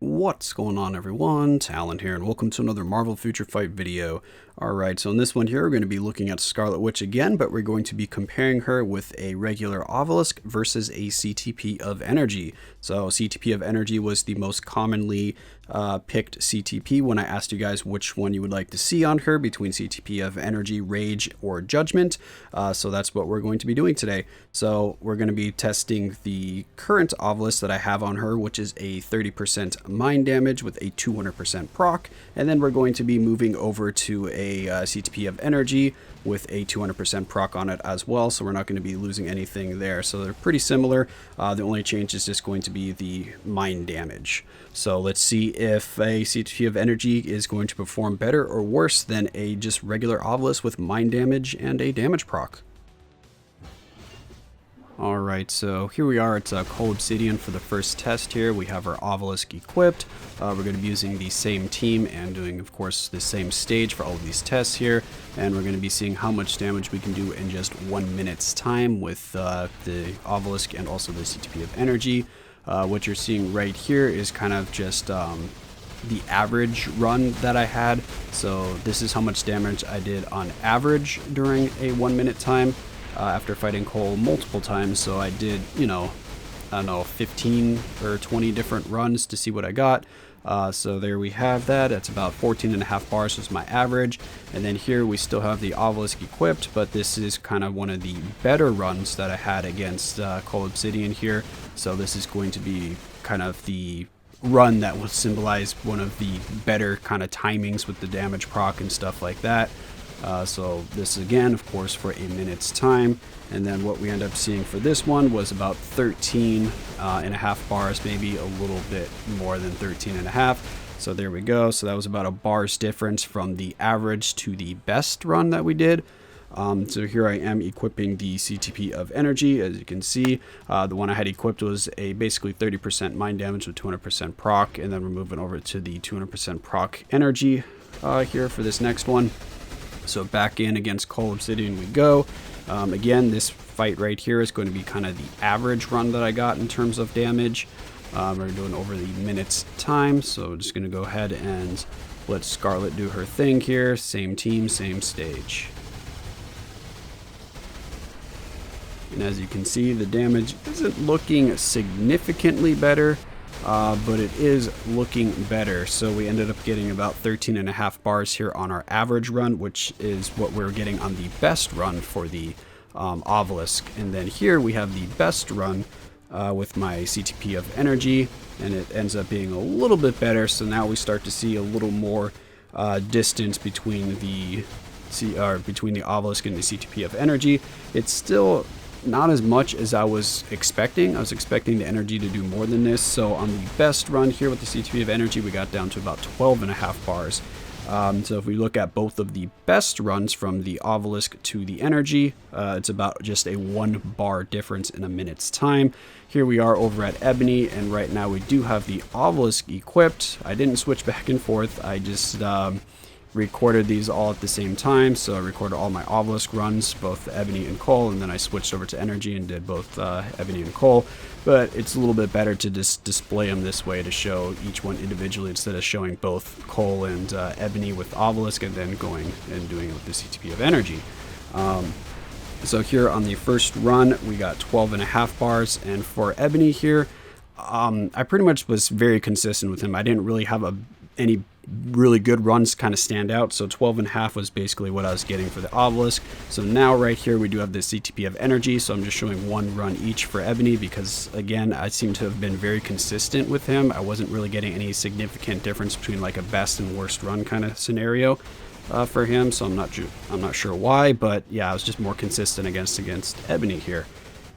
What's going on, everyone? Talen here, and welcome to another Marvel Future Fight video. Alright, so in this one here, we're going to be looking at Scarlet Witch again, but we're going to be comparing her with a regular Obelisk versus a CTP of Energy. So CTP of Energy was the most commonly picked CTP when I asked you guys which one you would like to see on her between CTP of Energy, Rage, or Judgment. So that's what we're going to be doing today. So we're going to be testing the current Obelisk that I have on her, which is a 30% mind damage with a 200% proc, and then we're going to be moving over to a CTP of Energy with a 200% proc on it as well, so we're not going to be losing anything there. So they're pretty similar. The only change is just going to be the mind damage. So let's see if a CTP of Energy is going to perform better or worse than a just regular Obelisk with mind damage and a damage proc. Alright, so here we are at Cold Obsidian for the first test here. We have our Obelisk equipped. We're going to be using the same team and doing, of course, the same stage for all of these tests here. And we're going to be seeing how much damage we can do in just 1 minute's time with the Obelisk and also the CTP of Energy. What you're seeing right here is kind of just the average run that I had. So this is how much damage I did on average during a 1 minute time. After fighting Cole multiple times, so I did, I don't know, 15 or 20 different runs to see what I got. So there we have that. That's about 14.5 bars was my average. And then here we still have the Obelisk equipped, but this is kind of one of the better runs that I had against Cole Obsidian here. So this is going to be kind of the run that will symbolize one of the better kind of timings with the damage proc and stuff like that. So this again, of course, for a minute's time. And then what we end up seeing for this one was about 13.5 bars, maybe a little bit more than 13.5. So there we go. So that was about a bar's difference from the average to the best run that we did. So here I am equipping the CTP of Energy. As you can see, the one I had equipped was a basically 30% mind damage with 200% proc. And then we're moving over to the 200% proc energy here for this next one. So back in against Cold Obsidian we go. Again, this fight right here is going to be kind of the average run that I got in terms of damage. We're doing over the minute's time, so just going to go ahead and let Scarlet do her thing here. Same team, same stage. And as you can see, the damage isn't looking significantly better. But it is looking better. So we ended up getting about 13.5 bars here on our average run, which is what we're getting on the best run for the Obelisk. And then here we have the best run with my CTP of Energy, and it ends up being a little bit better. So now we start to see a little more distance between the Obelisk and the CTP of Energy. It's still not as much as I was expecting. I was expecting the energy to do more than this. So on the best run here with the CTP of Energy, we got down to about 12.5 bars. So if we look at both of the best runs from the Obelisk to the Energy, it's about just a 1 bar difference in a minute's time. Here we are over at Ebony, and right now we do have the Obelisk equipped. I didn't switch back and forth. I just recorded these all at the same time. So I recorded all my Obelisk runs, both Ebony and Cole, and then I switched over to Energy and did both Ebony and Cole. But it's a little bit better to just display them this way, to show each one individually instead of showing both Cole and Ebony with Obelisk and then going and doing it with the CTP of Energy. So here on the first run, we got 12.5 bars, and for Ebony here, I pretty much was very consistent with him. I didn't really have any really good runs kind of stand out, so 12.5 was basically what I was getting for the Obelisk. So now right here we do have the CTP of Energy, so I'm just showing 1 run each for Ebony because, again, I seem to have been very consistent with him. I wasn't really getting any significant difference between like a best and worst run kind of scenario for him, so I'm not sure why, but yeah, I was just more consistent against Ebony here.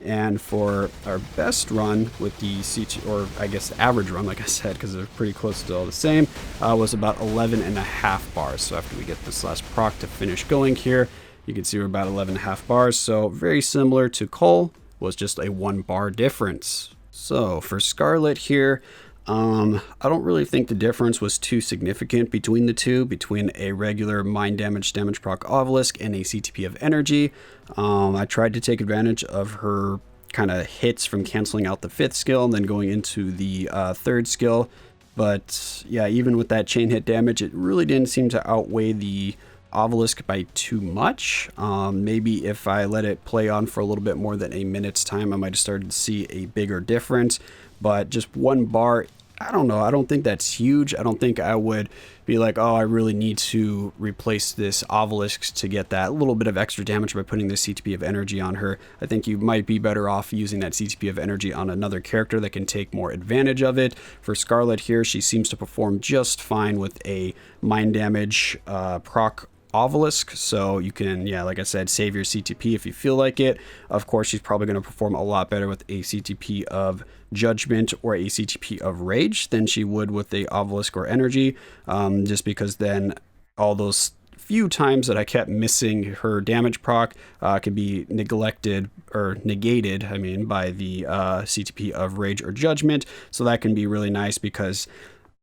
And for our best run with the CT, or I guess average run, like I said, because they're pretty close to all the same, was about 11.5 bars. So after we get this last proc to finish going here, you can see we're about 11.5 bars. So very similar to Cole, was just a 1 bar difference. So for Scarlet here, I don't really think the difference was too significant between the two, between a regular mind damage proc Obelisk and a CTP of Energy. I tried to take advantage of her kind of hits from canceling out the 5th skill and then going into the 3rd skill But yeah, even with that chain hit damage, it really didn't seem to outweigh the Obelisk by too much. Maybe if I let it play on for a little bit more than a minute's time, I might have started to see a bigger difference. But just 1 bar, I don't know. I don't think that's huge. I don't think I would be like, oh, I really need to replace this Obelisk to get that little bit of extra damage by putting the CTP of Energy on her. I think you might be better off using that CTP of Energy on another character that can take more advantage of it. For Scarlet here, she seems to perform just fine with a mind damage proc Obelisk, so you can, yeah, like I said, save your CTP if you feel like it. Of course, she's probably going to perform a lot better with a CTP of Judgment or a CTP of Rage than she would with a Obelisk or Energy, just because then all those few times that I kept missing her damage proc can be neglected or negated, I mean, by the CTP of Rage or Judgment, so that can be really nice because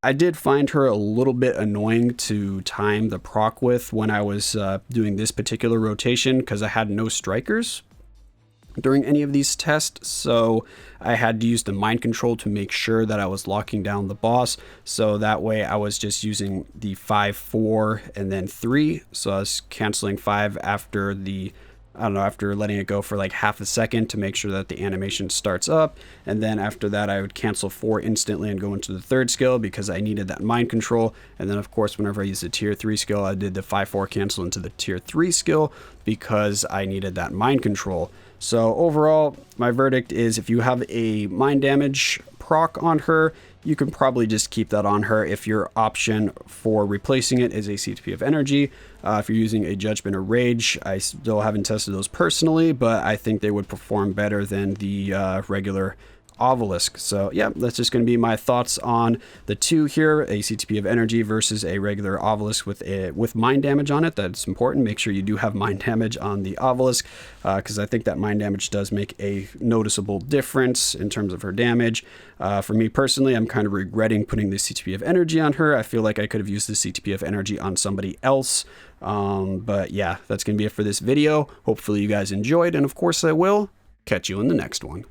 I did find her a little bit annoying to time the proc with when I was doing this particular rotation because I had no strikers during any of these tests, so I had to use the mind control to make sure that I was locking down the boss, so that way I was just using the 5, 4, and then 3, so I was canceling 5 after the after letting it go for like half a second to make sure that the animation starts up. And then after that, I would cancel 4 instantly and go into the 3rd skill because I needed that mind control. And then of course, whenever I used the tier 3 skill, I did the 5, 4 cancel into the tier 3 skill because I needed that mind control. So overall, my verdict is if you have a mind damage proc on her, you can probably just keep that on her if your option for replacing it is a CTP of Energy. If you're using a Judgment or Rage, I still haven't tested those personally, but I think they would perform better than the regular Obelisk. So yeah, that's just going to be my thoughts on the two here, a CTP of Energy versus a regular Obelisk with mind damage on it. That's important. Make sure you do have mind damage on the Obelisk because I think that mind damage does make a noticeable difference in terms of her damage. For me personally, I'm kind of regretting putting the CTP of Energy on her. I feel like I could have used the CTP of Energy on somebody else. But yeah, that's going to be it for this video. Hopefully you guys enjoyed, and of course I will catch you in the next one.